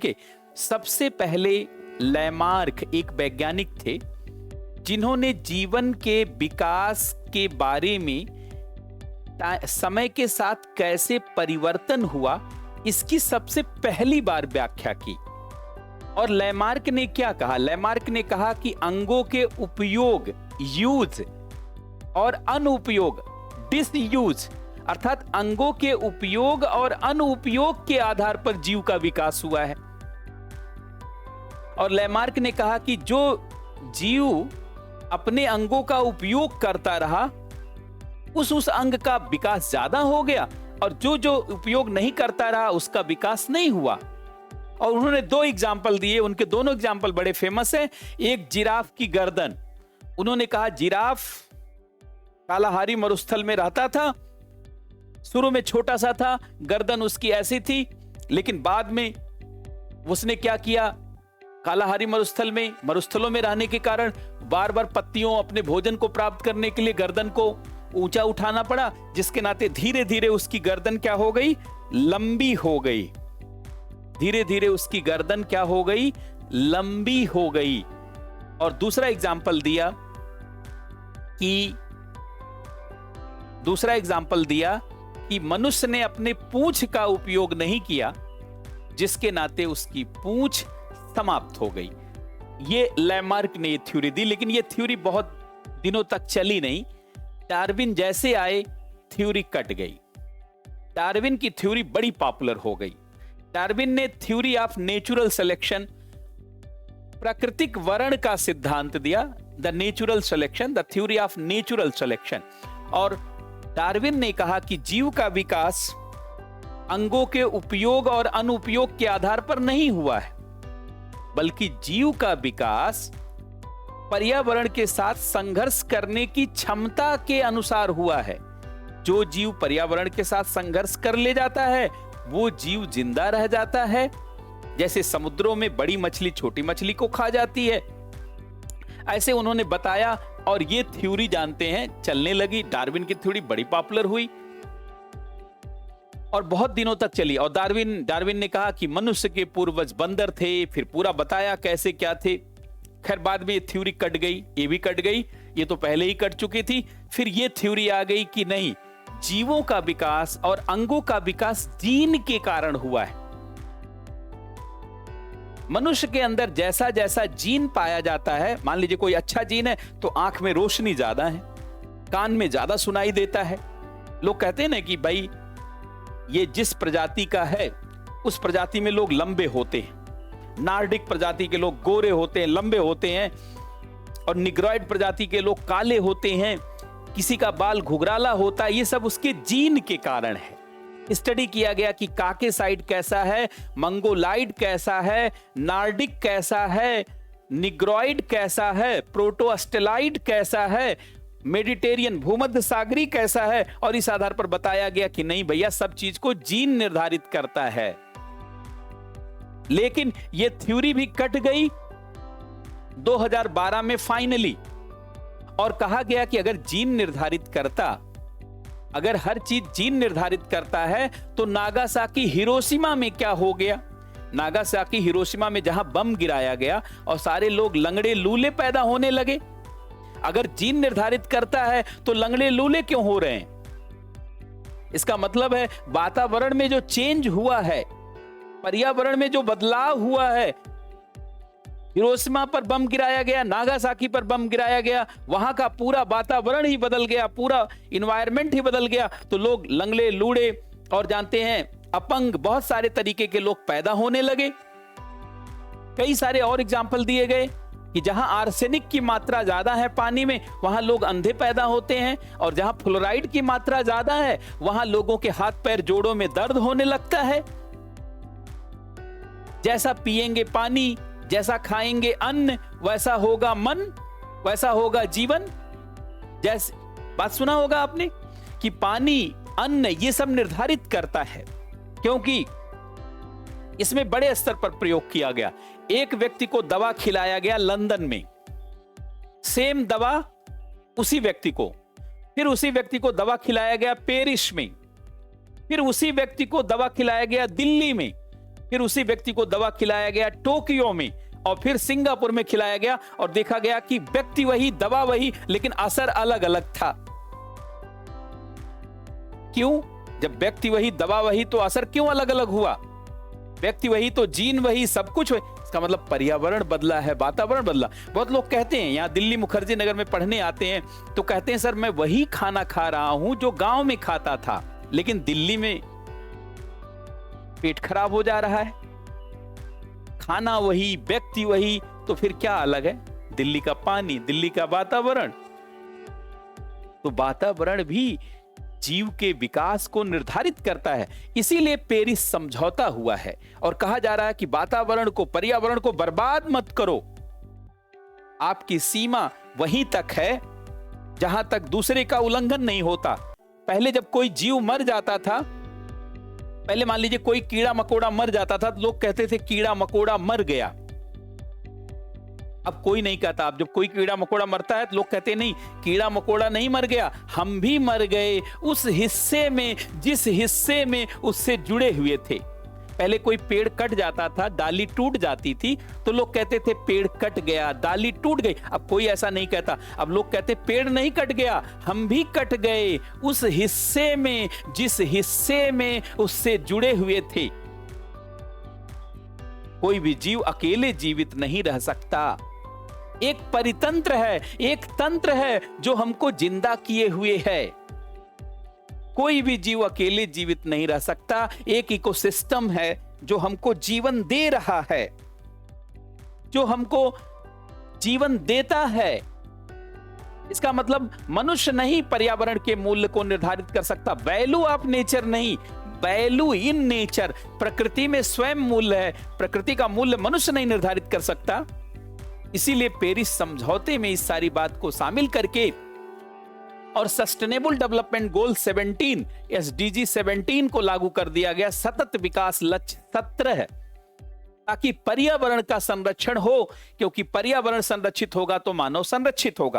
है। सबसे पहले लैमार्क एक वैज्ञानिक थे जिन्होंने जीवन के विकास के बारे में समय के साथ कैसे परिवर्तन हुआ इसकी सबसे पहली बार व्याख्या की। और लैमार्क ने क्या कहा? लैमार्क ने कहा कि अंगों के उपयोग, यूज, और अनुपयोग, डिसयूज, अर्थात अंगों के उपयोग और अनुपयोग के आधार पर जीव का विकास हुआ है। और लैमार्क ने कहा कि जो जीव अपने अंगों का उपयोग करता रहा उस अंग का विकास ज्यादा हो गया, और जो उपयोग नहीं करता रहा उसका विकास नहीं हुआ। और उन्होंने दो एग्जाम्पल दिए, उनके दोनों एग्जाम्पल बड़े फेमस हैं। एक जिराफ की गर्दन, उन्होंने कहा जिराफ कालाहारी मरुस्थल में रहता था, शुरू में छोटा सा था, गर्दन उसकी ऐसी थी, लेकिन बाद में उसने क्या किया, कालाहारी मरुस्थलों में रहने के कारण बार बार पत्तियों, अपने भोजन को प्राप्त करने के लिए गर्दन को ऊंचा उठाना पड़ा, जिसके नाते धीरे धीरे उसकी गर्दन क्या हो गई, लंबी हो गई। धीरे धीरे उसकी गर्दन क्या हो गई, लंबी हो गई। और दूसरा एग्जाम्पल दिया कि मनुष्य ने अपने पूंछ का उपयोग नहीं किया, जिसके नाते उसकी पूंछ समाप्त हो गई। ये लैमार्क ने ये थ्योरी दी, लेकिन ये थ्योरी बहुत दिनों तक चली नहीं। डार्विन जैसे आए, थ्योरी कट गई। डार्विन की थ्योरी बड़ी पॉपुलर हो गई। डार्विन ने थ्योरी ऑफ नेचुरल सिलेक्शन, प्राकृतिक वर्ण का सिद्धांत दिया, the natural selection, the theory of natural selection. और डार्विन ने कहा कि जीव का विकास अंगों के उपयोग और अनुपयोग के आधार पर नहीं हुआ है, बल्कि जीव का विकास पर्यावरण के साथ संघर्ष करने की क्षमता के अनुसार हुआ है। जो जीव पर्यावरण के साथ संघर्ष कर ले जाता है वो जीव जिंदा रह जाता है। जैसे समुद्रों में बड़ी मछली छोटी मछली को खा जाती है, ऐसे उन्होंने बताया। और ये थ्योरी जानते हैं चलने लगी। डार्विन की थ्योरी बड़ी पॉपुलर हुई और बहुत दिनों तक चली। और डार्विन ने कहा कि मनुष्य के पूर्वज बंदर थे, फिर पूरा बताया कैसे क्या थे। खैर बाद में ये थ्योरी कट गई, ये भी कट गई, ये तो पहले ही कट चुकी थी। फिर ये थ्योरी आ गई कि नहीं, जीवों का विकास और अंगों का विकास जीन के कारण हुआ है। मनुष्य के अंदर जैसा जैसा जीन पाया जाता है, मान लीजिए कोई अच्छा जीन है तो आंख में रोशनी ज्यादा है, कान में ज्यादा सुनाई देता है। लोग कहते हैं ना कि भाई ये जिस प्रजाति का है उस प्रजाति में लोग लंबे होते हैं। नार्डिक प्रजाति के लोग गोरे होते हैं, लंबे होते हैं, और निग्रॉइड प्रजाति के लोग काले होते हैं, किसी का बाल घुघराला होता है। ये सब उसके जीन के कारण है। स्टडी किया गया कि काकेसाइड कैसा है, मंगोलाइड कैसा है, नार्डिक कैसा है, निग्रॉइड कैसा है, प्रोटोअस्टेलाइड कैसा है, मेडिटेरियन भूमध्य सागरी कैसा है। और इस आधार पर बताया गया कि नहीं भैया, सब चीज को जीन निर्धारित करता है। लेकिन यह थ्योरी भी कट गई 2012 में फाइनली, और कहा गया कि अगर हर चीज जीन निर्धारित करता है तो नागासाकी हिरोशिमा में क्या हो गया। नागासाकी हिरोशिमा में जहां बम गिराया गया और सारे लोग लंगड़े लूले पैदा होने लगे। अगर जीन निर्धारित करता है तो लंगड़े लूले क्यों हो रहे हैं? इसका मतलब है वातावरण में जो चेंज हुआ है, पर्यावरण में जो बदलाव हुआ है, हिरोशिमा पर बम गिराया गया, नागासाकी पर बम गिराया गया, वहां का पूरा वातावरण ही बदल गया, पूरा इन्वायरमेंट ही बदल गया, तो लोग लंगड़े लूड़े और जानते हैं अपंग, बहुत सारे तरीके के लोग पैदा होने लगे। कई सारे और एग्जाम्पल दिए गए कि जहां आर्सेनिक की मात्रा ज्यादा है पानी में, वहां लोग अंधे पैदा होते हैं, और जहां फ्लोराइड की मात्रा ज्यादा है वहां लोगों के हाथ पैर जोड़ों में दर्द होने लगता है। जैसा पिएंगे पानी, जैसा खाएंगे अन्न, वैसा होगा मन, वैसा होगा जीवन। जैसे बात सुना होगा आपने कि पानी, अन्न, ये सब निर्धारित करता है, क्योंकि इसमें बड़े स्तर पर प्रयोग किया गया। एक व्यक्ति को दवा खिलाया गया लंदन में, सेम दवा उसी व्यक्ति को, फिर उसी व्यक्ति को दवा खिलाया गया पेरिस में, फिर उसी व्यक्ति को दवा खिलाया गया दिल्ली में, फिर उसी व्यक्ति को दवा खिलाया गया टोक्यो में, और फिर सिंगापुर में खिलाया गया, और देखा गया कि व्यक्ति वही, दवा वही, लेकिन असर अलग अलग था। क्यों? जब व्यक्ति वही, दवा वही, तो असर क्यों अलग अलग हुआ? व्यक्ति वही तो जीन वही, सब कुछ वही। इसका मतलब पर्यावरण बदला है, वातावरण बदला। बहुत लोग कहते हैं, यहाँ दिल्ली मुखर्जी नगर में पढ़ने आते हैं तो कहते हैं सर मैं वही खाना खा रहा हूं जो गांव में खाता था, लेकिन दिल्ली में पेट खराब हो जा रहा है। खाना वही, व्यक्ति वही, तो फिर क्या अलग है? दिल्ली का पानी, दिल्ली का वातावरण। तो वातावरण भी जीव के विकास को निर्धारित करता है। इसीलिए पेरिस समझौता हुआ है और कहा जा रहा है कि वातावरण को, पर्यावरण को बर्बाद मत करो। आपकी सीमा वहीं तक है जहां तक दूसरे का उल्लंघन नहीं होता। पहले जब कोई जीव मर जाता था, पहले मान लीजिए कोई कीड़ा मकोड़ा मर जाता था तो लोग कहते थे कीड़ा मकोड़ा मर गया। अब कोई नहीं कहता। अब जब कोई कीड़ा मकोड़ा मरता है तो लोग कहते नहीं, कीड़ा मकोड़ा नहीं मर गया, हम भी मर गए उस हिस्से में जिस हिस्से में उससे जुड़े हुए थे। पहले कोई पेड़ कट जाता था, डाली टूट जाती थी, तो लोग कहते थे पेड़ कट गया, डाली टूट गई। अब कोई ऐसा नहीं कहता। अब लोग कहते पेड़ नहीं कट गया, हम भी कट गए उस हिस्से में जिस हिस्से में उससे जुड़े हुए थे। कोई भी जीव अकेले जीवित नहीं रह सकता। एक परितंत्र है, एक तंत्र है जो हमको जिंदा किए हुए है। कोई भी जीव अकेले जीवित नहीं रह सकता। एक इकोसिस्टम है जो हमको जीवन दे रहा है, जो हमको जीवन देता है। इसका मतलब मनुष्य नहीं पर्यावरण के मूल्य को निर्धारित कर सकता। वैल्यू ऑफ नेचर नहीं, वैल्यू इन नेचर। प्रकृति में स्वयं मूल्य है, प्रकृति का मूल्य मनुष्य नहीं निर्धारित कर सकता। इसीलिए पेरिस समझौते में इस सारी बात को शामिल करके और सस्टेनेबल डेवलपमेंट गोल 17 SDG 17 को लागू कर दिया गया। सतत विकास लक्ष्य 17 है, ताकि पर्यावरण का संरक्षण हो, क्योंकि पर्यावरण संरक्षित होगा तो मानव संरक्षित होगा।